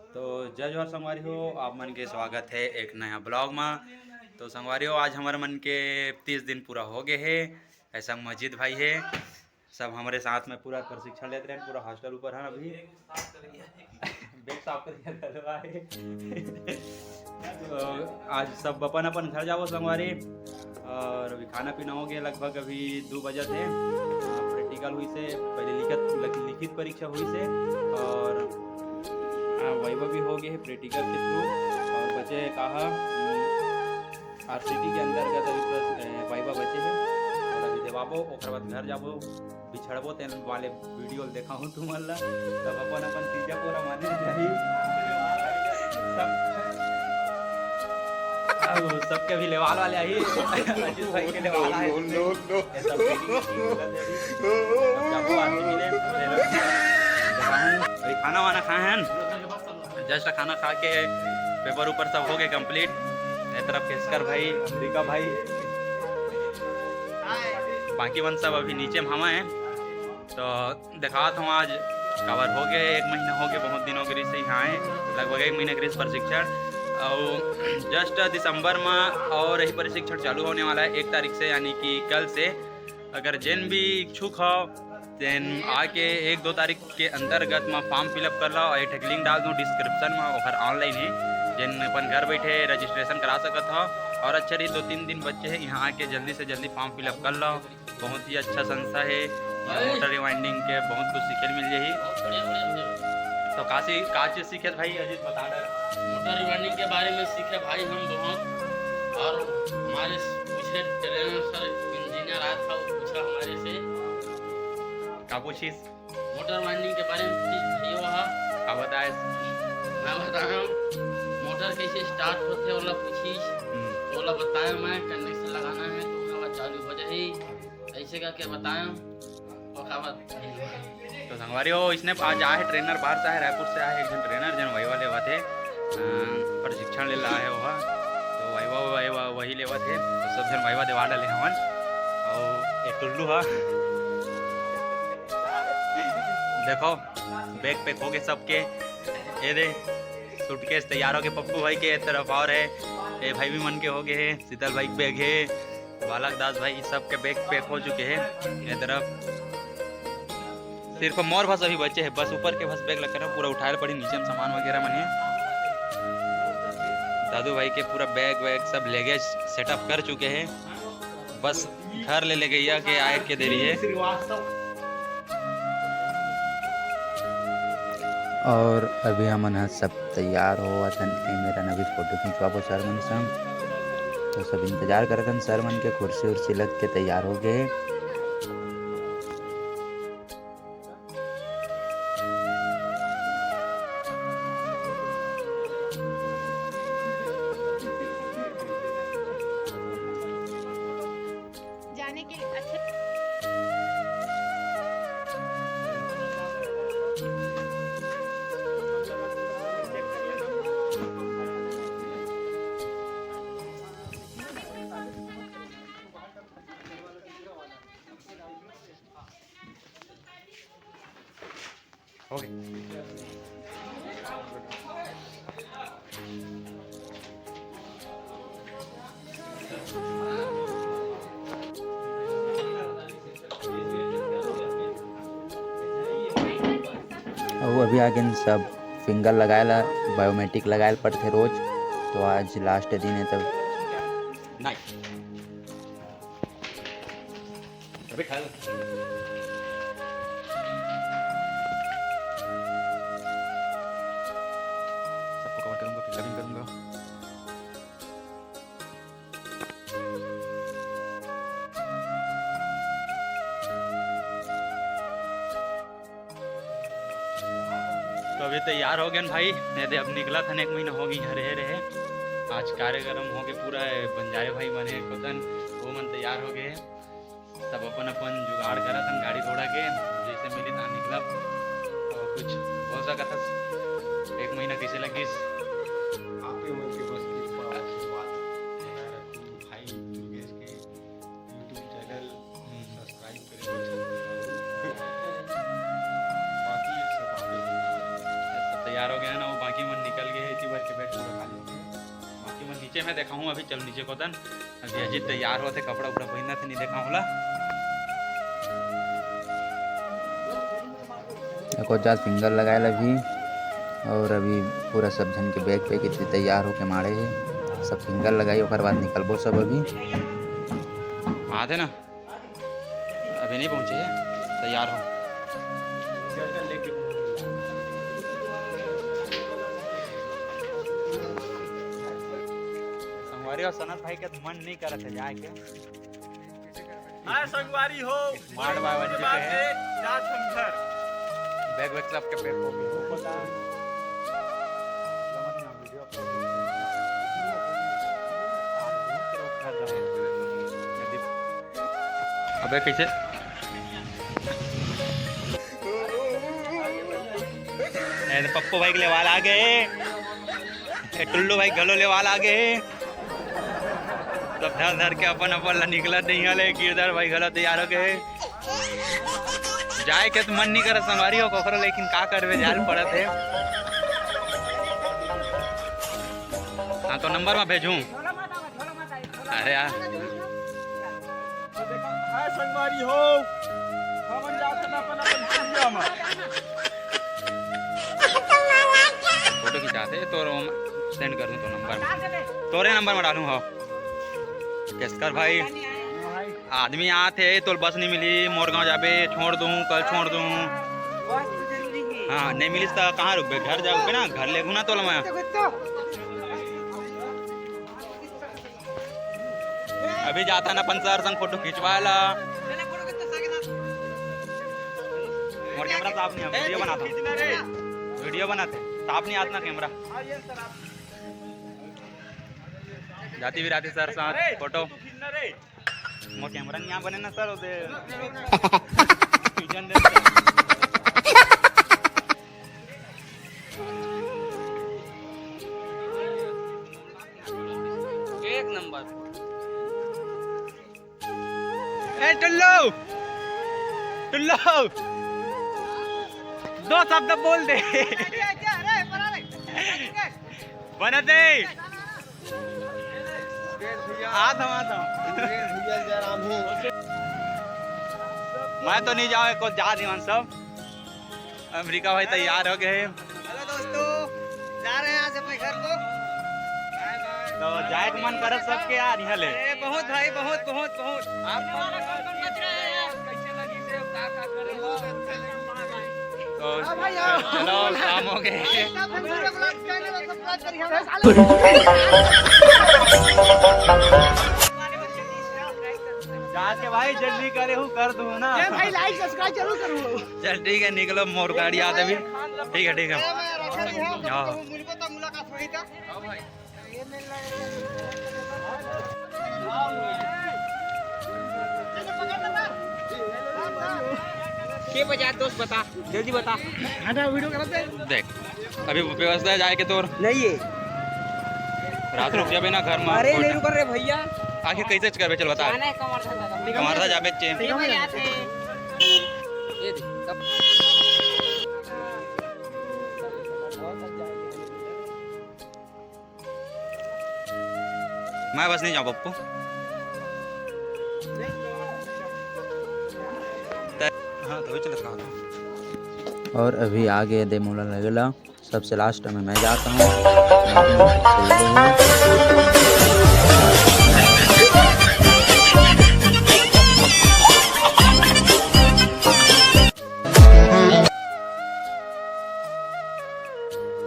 तो जय जोहर संगवारी हो, आप मन के स्वागत है एक नया ब्लॉग में। तो संगवारी हो, आज हमारे मन के 30 दिन पूरा हो गए है। ऐसा मजीद भाई है, सब हमारे साथ में पूरा प्रशिक्षण लेते रहे, पूरा हॉस्टल ऊपर है अभी। बेड साफ कर तो आज सब अपन अपन घर जाओ संगवारी। और अभी खाना पीना हो गया, लगभग अभी 2 बजे थे। प्रैक्टिकल हुई से पहले लिखित परीक्षा हुई से, और वाइवा भी हो गए है प्रैक्टिकल के थ्रू। और बचे कहा आरसीटी के अंतर्गत अभी वाइवा बचे हैं। और अभी देवाबो ओकर बाद घर जाबो, बिछड़बो तेन वाले वीडियो देखा हूँ तुम ला, तब अपन अपन तीजा पूरा माने चाहिए सब सबके भी लेवाल वाले आई अजीत भाई के लेवाल आए अभी खाना वाना खाए हैं, जस्ट खाना खा के पेपर ऊपर सब हो गए कंप्लीट। एक तरफ केसकर भाई, अमरीका भाई, बाकी वन सब अभी नीचे में हम हैं। तो दिखा था आज कवर हो गए, 1 महीना हो गया, बहुत दिनों के से यहाँ आए, लगभग 1 महीने के प्रशिक्षण। और जस्ट दिसंबर में और यही प्रशिक्षण चालू होने वाला है 1 तारीख से, यानी कि कल से। अगर जिन भी इच्छुक हो देन आके 1-2 तारीख के अंतर्गत में फॉर्म फिलअप कर लो, और एक लिंक डाल दूँ डिस्क्रिप्शन में, और ऑनलाइन है जिन अपन घर बैठे रजिस्ट्रेशन करा सकत हो। और अच्छा रही 2-3 दिन बच्चे हैं, यहाँ आके जल्दी से जल्दी फॉर्म फिलअप कर लो। बहुत ही अच्छा संस्था है, मोटर रिवाइंडिंग के बहुत कुछ सीखे मिल जाए। तो काशी का चीज़ सीखे भाई अजीत बता रहे। मोटर रिवाइंडिंग के बारे में सीखे भाई हम बहुत, और हमारे पूछे ट्रेनर सर इंजीनियर आया था, वो पूछा हमारे से का पूछीस मोटर वाइंडिंग के बारे में भाई वहाँ का बताए। मैं बताया मोटर कैसे स्टार्ट होते वाला पूछीस, तो वाला बताया मैं कनेक्शन लगाना है तो उसका बाद चालू हो जाए, ऐसे करके बताया। और तो संगवारी हो, इसने आज आए ट्रेनर बाहर से आए, रायपुर से आए एक जन ट्रेनर जन वही वाले हुआ थे, प्रशिक्षण ले रहा है वह। तो वहीवा वही लेवा थे, तो सब जन वहीवा देवा डाले हमन। और एक टुल्लू हा देखो बैग पैक हो गए सबके, ये दे सूटकेस तैयार हो गए पप्पू भाई के तरफ, और है ये भाई भी मन के हो गए हैं, शीतल भाई बैग है, बालक दास भाई सबके बैग पैक हो चुके हैं। ये तरफ सिर्फ मोर बस अभी बचे हैं, बस ऊपर के बस बैग लग कर पूरा उठाए पड़ी, नीचे में सामान वगैरह मनी। दादू भाई के पूरा बैग वैग सब लगेज सेटअप कर चुके हैं, बस घर ले गैया के आए के दे रही है। और अभी हमन सब तैयार हो थन, मेरा नवी फोटो खिंचवाबो सर मन संग। तो सब इंतजार करतन, सर मन के कुर्सी उर्सी लग के तैयार हो गए। जाने के लिए अच्छा हो गए। और अभी आगे सब फिंगर लगाए बायोमेट्रिक लगाए पड़ते रोज, तो आज लास्ट दिन है तब नहीं अभी खा लो। सबको कवर करूंगा, फिर लगिंग करूंगा। तो अभी तैयार हो गए भाई, नहीं दे अब निकला था 1 महीना हो गई यहाँ रहे। आज कार्यक्रम हो गए पूरा, बंजारे भाई मने कोतन वो मन तैयार हो गए, सब अपन अपन जुगाड़ करा था गाड़ी घोड़ा के, जैसे मिली था निकला। और कुछ हो सका था 1 महीना कैसे लगी आपके मन के बस की बात भाई योगेश के यूट्यूब चैनल सब्सक्राइब करें, बाकी सब आप तैयार हो गया ना वो, बाकी जी मन निकल गए इसी बार के बैठ पूरा खाली बाकी मैं नीचे में देखा हूँ अभी चल नीचे को तन अभी अजीत तैयार होते कपड़ा उपड़ा पहनना थे नहीं देखा होला एको जात फिंगर लगाए अभी और अभी पूरा सब जन के बैग पे कितनी तैयार होके मारे है सब फिंगर लगाई और बाद निकलबो सब अभी आते ना अभी नहीं पहुँचे हैं तैयार हो जर्नल लेके संगवारी और सनत भाई के मन नहीं कर रहे जाए के हां संगवारी हो मार बाबा जी के है जात हम घर बैग वैग सब के पेट हो गए पता अबे कैसे पप्पू भाई के लेवाल आ गए टुल्लू भाई गलो लेवाल आ गए सब धर धर के अपन अपन निकलत नहीं हले गिरधर भाई गलो तैयार हो गए जाए के तो मन नहीं करे संगवारी हो कोकरो लेकिन का करवे जाल पड़त है हाँ तो नंबर में भेजूं अरे यार संगवारी हो हमन जात अपन अपन दुनिया में फोटो खिंचाते तो सेंड कर दूं तो नंबर में तोरे नंबर में डालूं हो केसकर भाई आदमी आते तो बस नहीं मिली मोरगांव जाबे छोड़ दूं कल छोड़ दूं हाँ नहीं मिली तो कहाँ रुकबे घर जाओगे ना घर ले ना तो मैं अभी जाता ना पंचर संग फोटो खिंचवाला और कैमरा साफ नहीं है वीडियो बनाते साफ नहीं आता ना कैमरा जाती भी रहती सर साथ फोटो मोर कैमरा नहीं यहाँ बने ना सर उधर एक नंबर ए टुल्लू टुल्लू दो शब्द बोल दे बना दे आता मैं तो नहीं जाऊँ को जा दीवान सब अमेरिका भाई तैयार हो गए हेलो दोस्तों जा रहे हैं आज अपने घर को तो जाए के मन करे सबके यार यहाँ ले बहुत भाई बहुत बहुत बहुत आप कैसे लगी से का करे तो चलो शाम हो गए जाके भाई जल्दी करे हूँ कर दूँ ना भाई लाइक सब्सक्राइब जरूर करो चल ठीक है निकलो मोर गाड़ी आते भी ठीक है ठीक है हाँ मुलाकात हुई था भाई के बजा दोस्त बता जल्दी बता हटा वीडियो कर दे देख अभी व्यवस्था है जाए के तोर नहीं है रात रुक जाबे ना घर में अरे नहीं रुक रहे भैया आखिर कैसे करबे चल बता कमरदा जाबे चे ये देख मैं बस नहीं जाऊँ पप्पू हाँ तो चल रहा और अभी आगे दे मोला लगेला सबसे लास्ट में मैं जाता हूँ